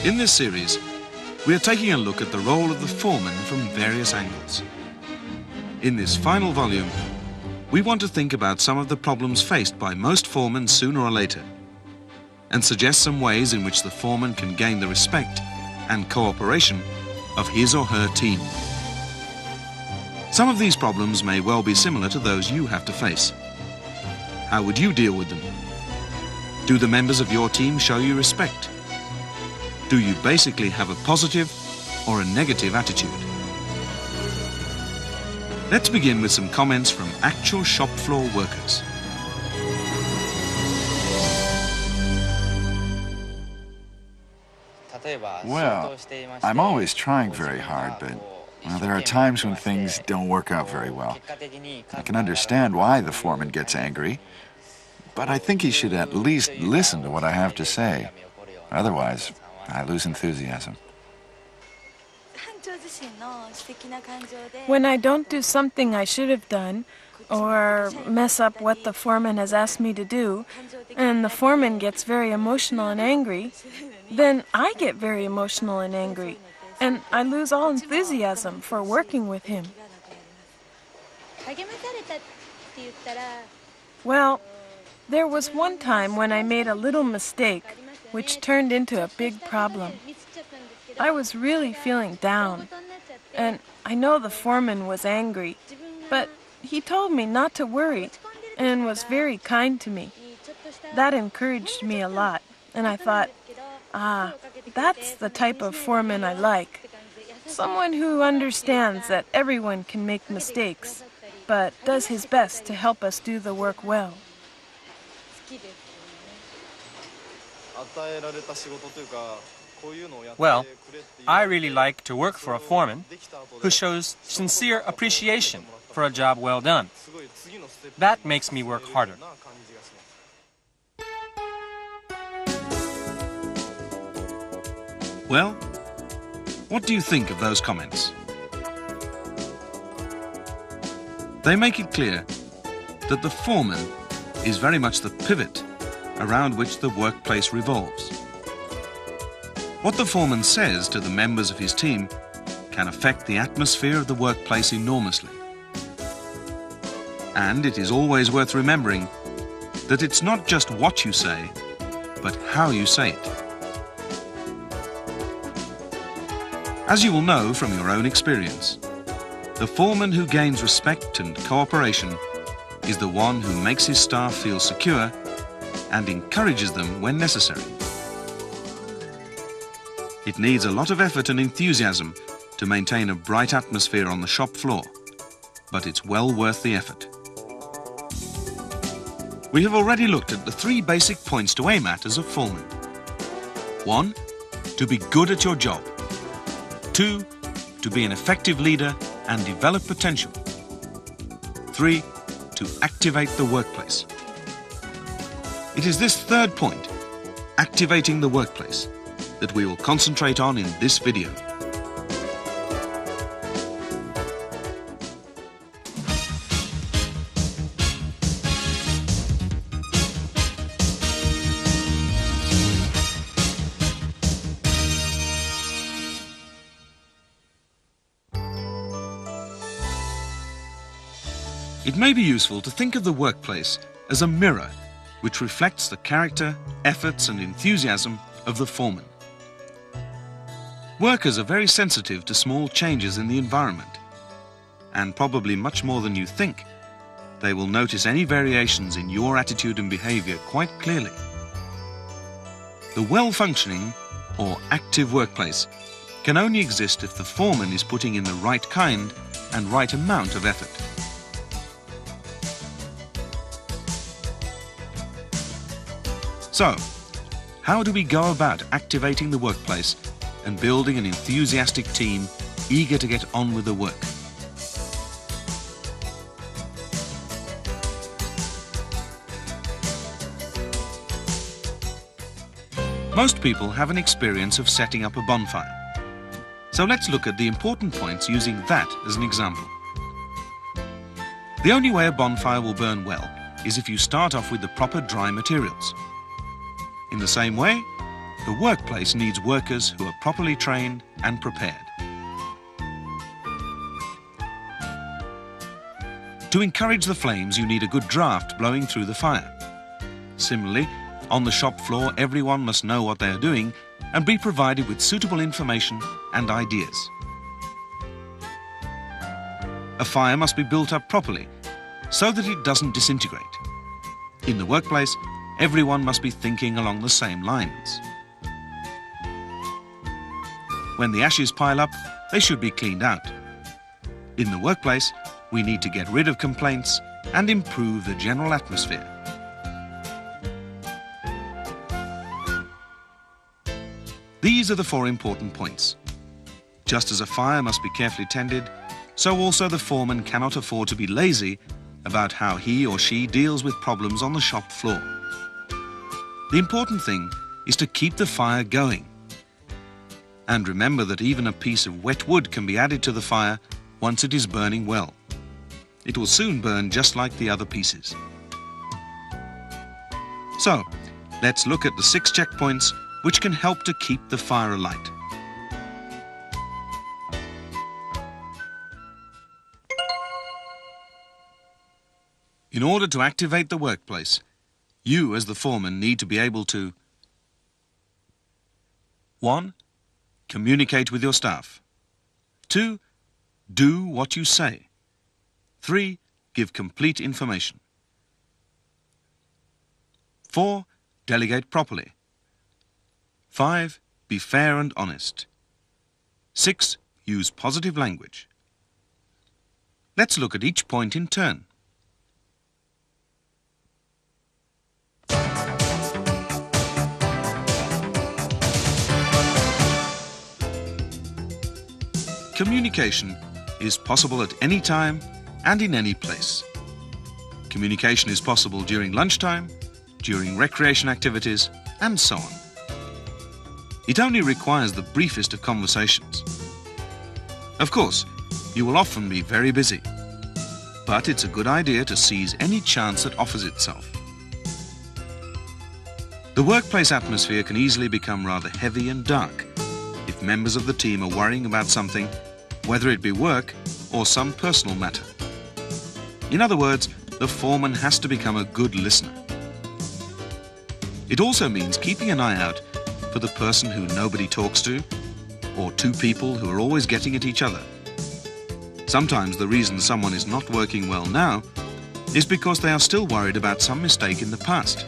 In this series, we are taking a look at the role of the foreman from various angles. In this final volume, we want to think about some of the problems faced by most foremen sooner or later, and suggest some ways in which the foreman can gain the respect and cooperation of his or her team. Some of these problems may well be similar to those you have to face. How would you deal with them? Do the members of your team show you respect? Do you basically have a positive or a negative attitude? Let's begin with some comments from actual shop floor workers. Well, I'm always trying very hard, but there are times when things don't work out very well. I can understand why the foreman gets angry, but I think he should at least listen to what I have to say. Otherwise, I lose enthusiasm. When I don't do something I should have done, or mess up what the foreman has asked me to do, and the foreman gets very emotional and angry, then I get very emotional and angry, and I lose all enthusiasm for working with him. Well, there was one time when I made a little mistake, which turned into a big problem. I was really feeling down, and I know the foreman was angry, but he told me not to worry and was very kind to me. That encouraged me a lot, and I thought, that's the type of foreman I like. Someone who understands that everyone can make mistakes, but does his best to help us do the work well. Well, I really like to work for a foreman who shows sincere appreciation for a job well done. That makes me work harder. Well, what do you think of those comments? They make it clear that the foreman is very much the pivot around which the workplace revolves. What the foreman says to the members of his team can affect the atmosphere of the workplace enormously. And it is always worth remembering that it's not just what you say, but how you say it. As you will know from your own experience, the foreman who gains respect and cooperation is the one who makes his staff feel secure and encourages them when necessary. It needs a lot of effort and enthusiasm to maintain a bright atmosphere on the shop floor, but it's well worth the effort. We have already looked at the 3 basic points to aim at as a foreman. 1, to be good at your job. 2, to be an effective leader and develop potential. 3, to activate the workplace. It is this 3rd point, activating the workplace, that we will concentrate on in this video. It may be useful to think of the workplace as a mirror which reflects the character, efforts and enthusiasm of the foreman. Workers are very sensitive to small changes in the environment, and probably much more than you think, they will notice any variations in your attitude and behavior quite clearly. The well-functioning or active workplace can only exist if the foreman is putting in the right kind and right amount of effort. So, how do we go about activating the workplace and building an enthusiastic team eager to get on with the work? Most people have an experience of setting up a bonfire. So let's look at the important points using that as an example. The only way a bonfire will burn well is if you start off with the proper dry materials. In the same way, The workplace needs workers who are properly trained and prepared. To encourage the flames, you need a good draft blowing through the fire. Similarly, on the shop floor, everyone must know what they are doing and be provided with suitable information and ideas. A fire must be built up properly so that it doesn't disintegrate. In the workplace, everyone must be thinking along the same lines. When the ashes pile up, they should be cleaned out. In the workplace, we need to get rid of complaints and improve the general atmosphere. These are the 4 important points. Just as a fire must be carefully tended, so also the foreman cannot afford to be lazy about how he or she deals with problems on the shop floor. The important thing is to keep the fire going. And remember that even a piece of wet wood can be added to the fire once it is burning well. It will soon burn just like the other pieces. So, let's look at the 6 checkpoints which can help to keep the fire alight. In order to activate the workplace, you as the foreman need to be able to 1. Communicate with your staff. 2. Do what you say. 3. Give complete information. 4. Delegate properly. 5. Be fair and honest. 6. Use positive language. Let's look at each point in turn. Communication is possible at any time and in any place. Communication is possible during lunchtime, during recreation activities, and so on. It only requires the briefest of conversations. Of course, you will often be very busy, but it's a good idea to seize any chance that offers itself. The workplace atmosphere can easily become rather heavy and dark if members of the team are worrying about something, whether it be work or some personal matter. In other words, the foreman has to become a good listener. It also means keeping an eye out for the person who nobody talks to, or 2 people who are always getting at each other. Sometimes the reason someone is not working well now is because they are still worried about some mistake in the past.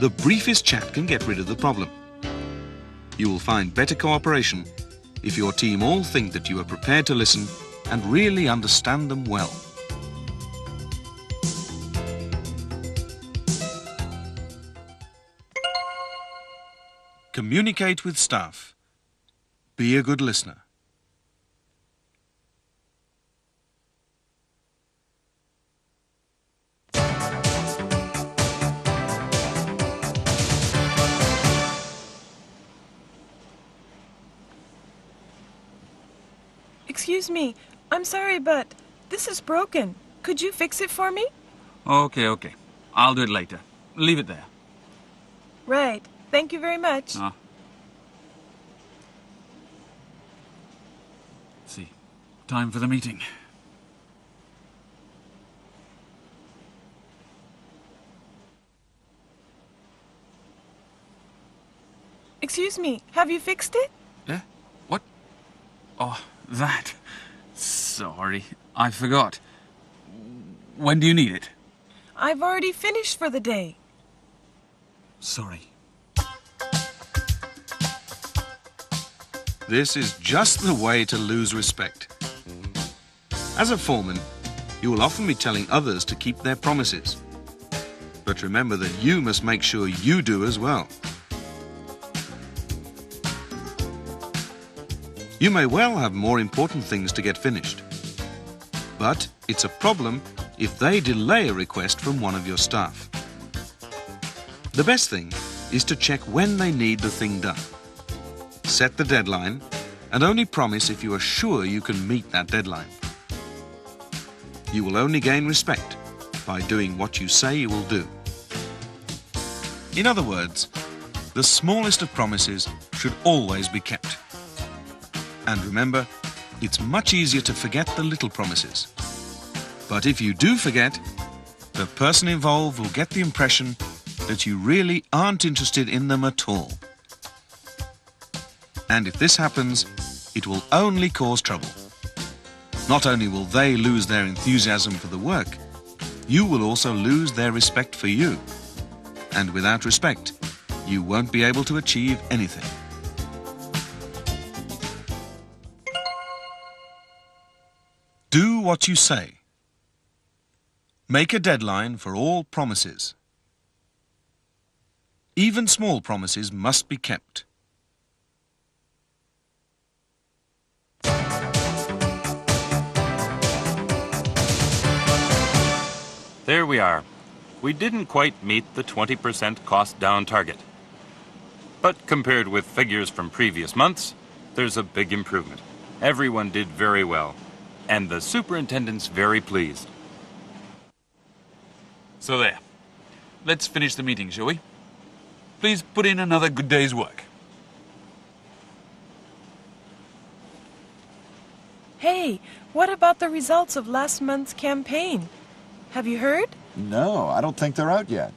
The briefest chat can get rid of the problem. You will find better cooperation if your team all think that you are prepared to listen and really understand them well. Communicate with staff. Be a good listener. Excuse me, I'm sorry, but this is broken. Could you fix it for me? Okay. I'll do it later. Leave it there. Right. Thank you very much. See, time for the meeting. Excuse me, have you fixed it? Eh? What? Oh, that. Sorry, I forgot. When do you need it? I've already finished for the day. Sorry. This is just the way to lose respect. As a foreman, you will often be telling others to keep their promises. But remember that you must make sure you do as well. You may well have more important things to get finished. But it's a problem if they delay a request from one of your staff. The best thing is to check when they need the thing done. Set the deadline and only promise if you are sure you can meet that deadline. You will only gain respect by doing what you say you will do. In other words, the smallest of promises should always be kept. And remember, it's much easier to forget the little promises. But if you do forget, the person involved will get the impression that you really aren't interested in them at all. And if this happens, it will only cause trouble. Not only will they lose their enthusiasm for the work, you will also lose their respect for you. And without respect, you won't be able to achieve anything. Do what you say. Make a deadline for all promises. Even small promises must be kept. There we are. We didn't quite meet the 20% cost down target. But compared with figures from previous months, there's a big improvement. Everyone did very well, and the superintendent's very pleased. So there. Let's finish the meeting, shall we? Please put in another good day's work. Hey, what about the results of last month's campaign? Have you heard? No, I don't think they're out yet.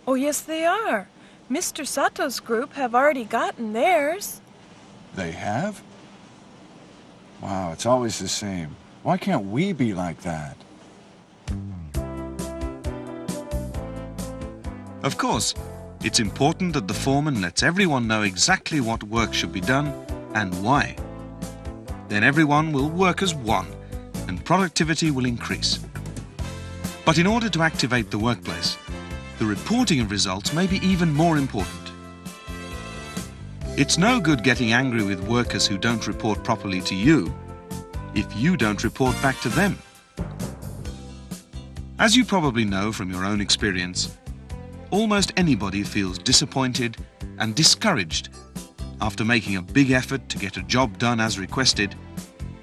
Oh, yes, they are. Mr. Sato's group have already gotten theirs. They have? Wow, it's always the same. Why can't we be like that? Of course, it's important that the foreman lets everyone know exactly what work should be done and why. Then everyone will work as one and productivity will increase. But in order to activate the workplace, the reporting of results may be even more important. It's no good getting angry with workers who don't report properly to you if you don't report back to them. As you probably know from your own experience, almost anybody feels disappointed and discouraged after making a big effort to get a job done as requested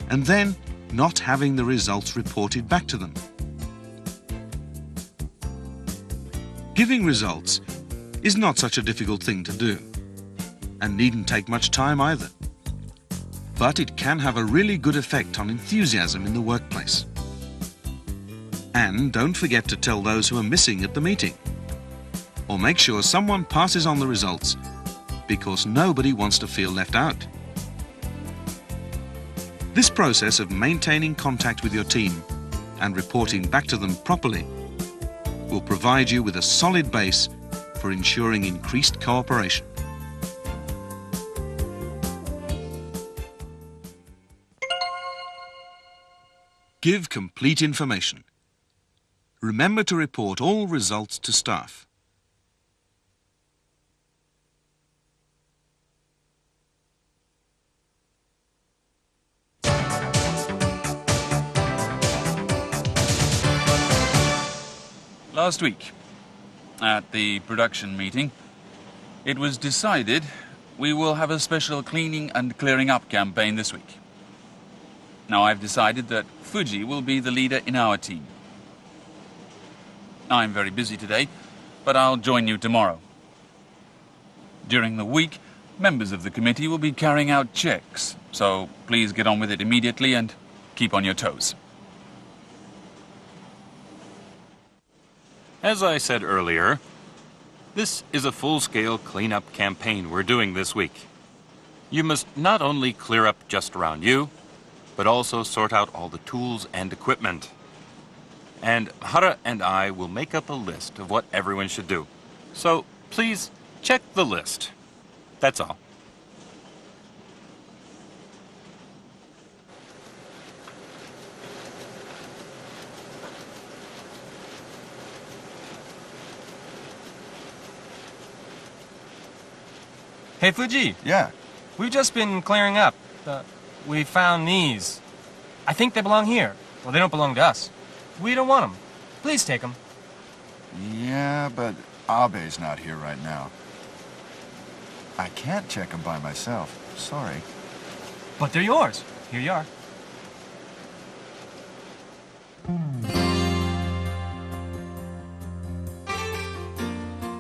and then not having the results reported back to them. Giving results is not such a difficult thing to do and needn't take much time either. But it can have a really good effect on enthusiasm in the workplace. And don't forget to tell those who are missing at the meeting. Or make sure someone passes on the results because nobody wants to feel left out. This process of maintaining contact with your team and reporting back to them properly will provide you with a solid base for ensuring increased cooperation. Give complete information. Remember to report all results to staff. Last week, at the production meeting, it was decided we will have a special cleaning and clearing up campaign this week. Now I've decided that Fuji will be the leader in our team. I'm very busy today, but I'll join you tomorrow. During the week, members of the committee will be carrying out checks, so please get on with it immediately and keep on your toes. As I said earlier, this is a full-scale cleanup campaign we're doing this week. You must not only clear up just around you, but also sort out all the tools and equipment. And Hara and I will make up a list of what everyone should do. So please check the list. That's all. Hey, Fuji, Yeah. we've just been clearing up. We found these. I think they belong here. Well, they don't belong to us. We don't want them. Please take them. Yeah, but Abe's not here right now. I can't check them by myself. Sorry. But they're yours. Here you are.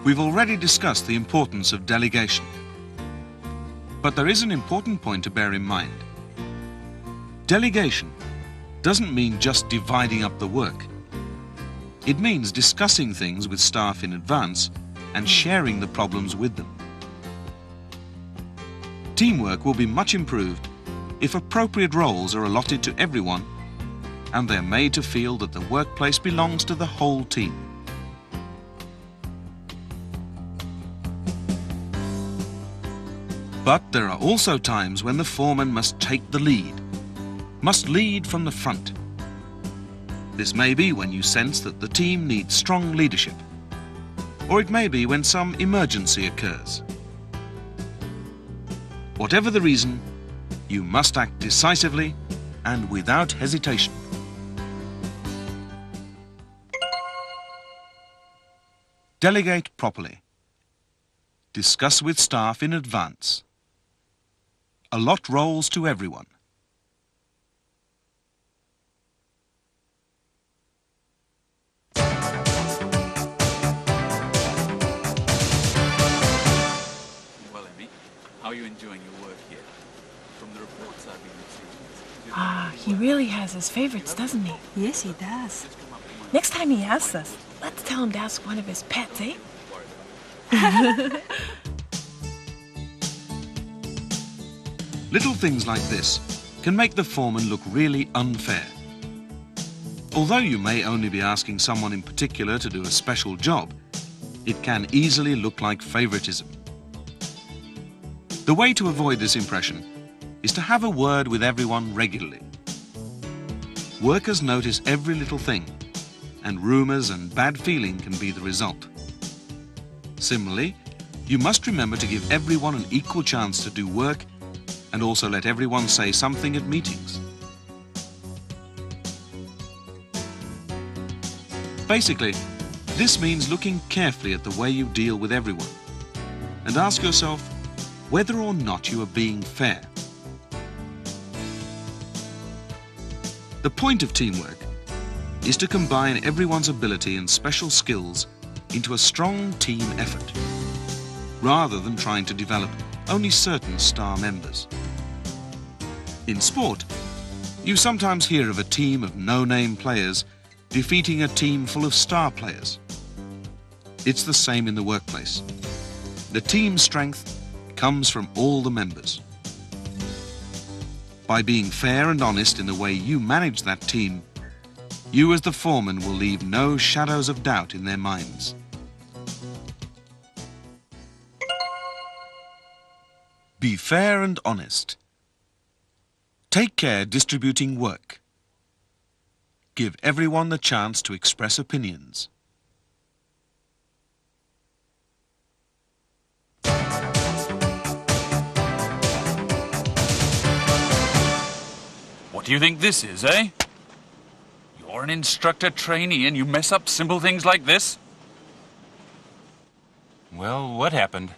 We We've already discussed the importance of delegation. But there is an important point to bear in mind. Delegation doesn't mean just dividing up the work. It means discussing things with staff in advance and sharing the problems with them. Teamwork will be much improved if appropriate roles are allotted to everyone and they're made to feel that the workplace belongs to the whole team. But there are also times when the foreman must take the lead, must lead from the front. This may be when you sense that the team needs strong leadership, or it may be when some emergency occurs. Whatever the reason, you must act decisively and without hesitation. Delegate properly. Discuss with staff in advance. Allot roles to everyone. Well, Emmy, how are you enjoying your work here? From the reports I've been receiving... Ah, he really has his favorites, doesn't he? Yes, he does. Next time he asks us, let's tell him to ask one of his pets, eh? Little things like this can make the foreman look really unfair. Although you may only be asking someone in particular to do a special job, it can easily look like favoritism. The way to avoid this impression is to have a word with everyone regularly. Workers notice every little thing, and rumours and bad feeling can be the result. Similarly, you must remember to give everyone an equal chance to do work and also let everyone say something at meetings. Basically, this means looking carefully at the way you deal with everyone and ask yourself whether or not you are being fair. The point of teamwork is to combine everyone's ability and special skills into a strong team effort, rather than trying to develop only certain star members. In sport, you sometimes hear of a team of no-name players defeating a team full of star players. It's the same in the workplace. The team strength comes from all the members. By being fair and honest in the way you manage that team, you as the foreman will leave no shadows of doubt in their minds. Be fair and honest. Take care distributing work. Give everyone the chance to express opinions. What do you think this is, eh? You're an instructor trainee and you mess up simple things like this? Well, what happened?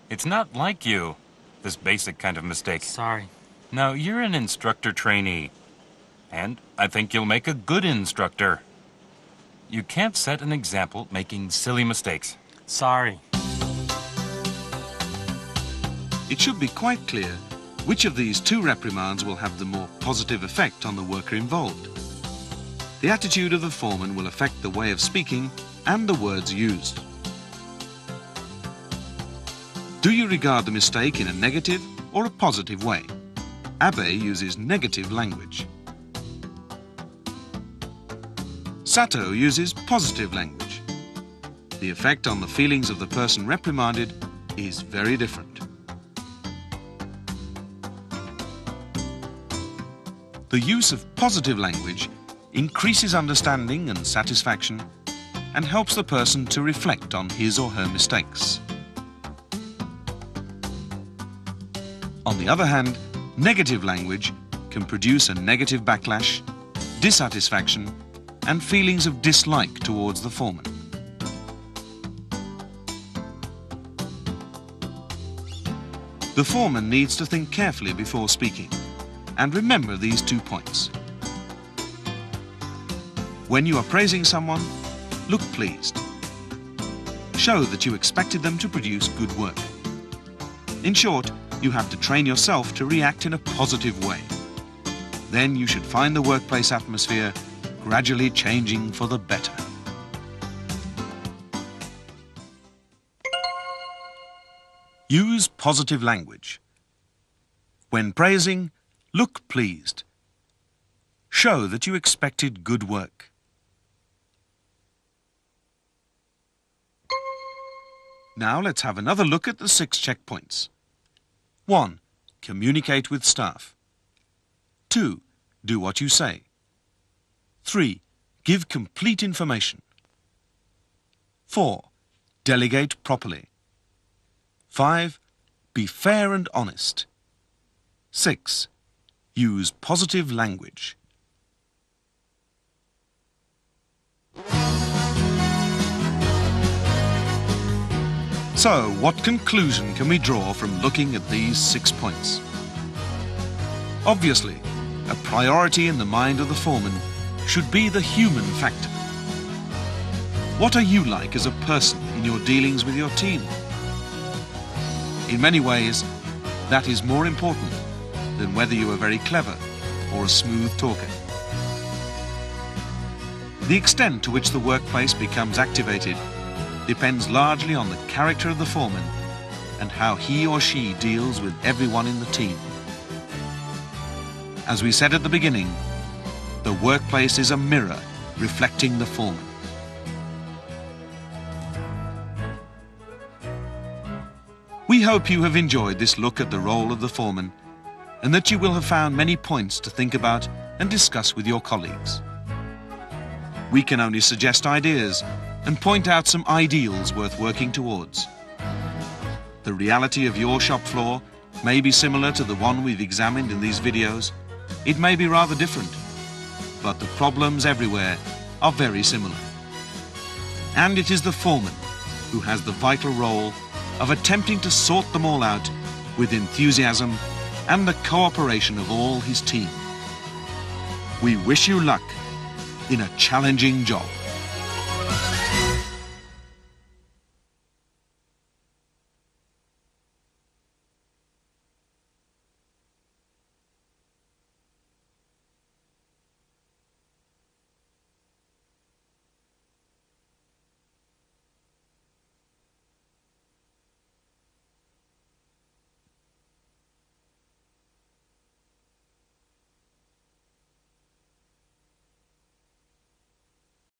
It's not like you, this basic kind of mistake. Sorry. Now, you're an instructor trainee, and I think you'll make a good instructor. You can't set an example making silly mistakes. Sorry. It should be quite clear which of these two reprimands will have the more positive effect on the worker involved. The attitude of the foreman will affect the way of speaking and the words used. Do you regard the mistake in a negative or a positive way? Abe uses negative language. Sato uses positive language. The effect on the feelings of the person reprimanded is very different. The use of positive language increases understanding and satisfaction and helps the person to reflect on his or her mistakes. On the other hand, negative language can produce a negative backlash, dissatisfaction, and feelings of dislike towards the foreman. The foreman needs to think carefully before speaking and remember these 2 points. When you are praising someone, look pleased. show that you expected them to produce good work. In short, you have to train yourself to react in a positive way. Then you should find the workplace atmosphere gradually changing for the better. Use positive language. When praising, look pleased. Show that you expected good work. Now let's have another look at the 6 checkpoints. 1. Communicate with staff. 2. Do what you say. 3. Give complete information. 4. Delegate properly. 5. Be fair and honest. 6. Use positive language. So, what conclusion can we draw from looking at these 6 points? Obviously, a priority in the mind of the foreman should be the human factor. What are you like as a person in your dealings with your team? In many ways, that is more important than whether you are very clever or a smooth talker. The extent to which the workplace becomes activated depends largely on the character of the foreman and how he or she deals with everyone in the team. As we said at the beginning, the workplace is a mirror reflecting the foreman. We hope you have enjoyed this look at the role of the foreman and that you will have found many points to think about and discuss with your colleagues. We can only suggest ideas and point out some ideals worth working towards. The reality of your shop floor may be similar to the one we've examined in these videos. It may be rather different, but the problems everywhere are very similar. And it is the foreman who has the vital role of attempting to sort them all out with enthusiasm and the cooperation of all his team. We wish you luck in a challenging job.